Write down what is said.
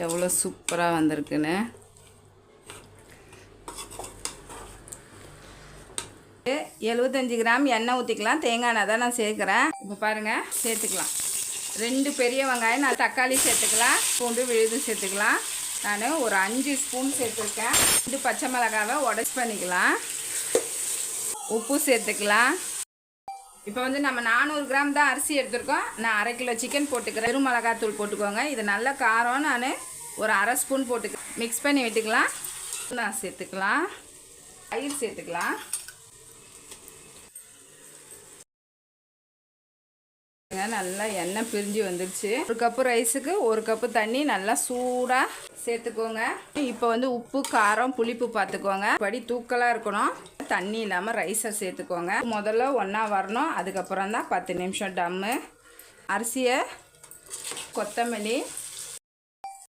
எவ்வளோ சூப்பராக வந்திருக்குன்னு. 75 கிராம் எண்ணெய் ஊற்றிக்கலாம். தேங்காய் எண்ணெய் தான் நான் சேர்க்குறேன். இப்போ பாருங்கள், சேர்த்துக்கலாம். 2 பெரிய வெங்காயம், 4 தக்காளி சேர்த்துக்கலாம். பூண்டு விழுது சேர்த்துக்கலாம். நான் ஒரு 5 ஸ்பூன் சேர்த்துருக்கேன். 2 பச்சை மிளகாவை உடச்சி பண்ணிக்கலாம். உப்பு சேர்த்துக்கலாம். இப்போ வந்து நம்ம 400 கிராம் தான் அரிசி எடுத்துருக்கோம். நான் 1/2 கிலோ சிக்கன் போட்டுக்கிறேன். வெறும் மிளகாத்தூள் போட்டுக்கோங்க. இது நல்ல காரம். நான் ஒரு 1/2 ஸ்பூன் போட்டுக்கிறேன். மிக்ஸ் பண்ணி விட்டுக்கலாம். நான் சேர்த்துக்கலாம். தயிர் சேர்த்துக்கலாம். நல்லா எண்ணெய் பிரிஞ்சு வந்துருச்சு. 1 கப்பு ரைஸுக்கு 1 கப்பு தண்ணி நல்லா சூடாக சேர்த்துக்கோங்க. இப்போ வந்து உப்பு காரம் புளிப்பு பார்த்துக்கோங்க. படி தூக்கலாக இருக்கணும். தண்ணி இல்லாமல் ரைஸை சேர்த்துக்கோங்க. முதல்ல ஒன்றா வரணும். அதுக்கப்புறம் தான் 10 நிமிஷம் டம்மு. அரிசியை, கொத்தமல்லி,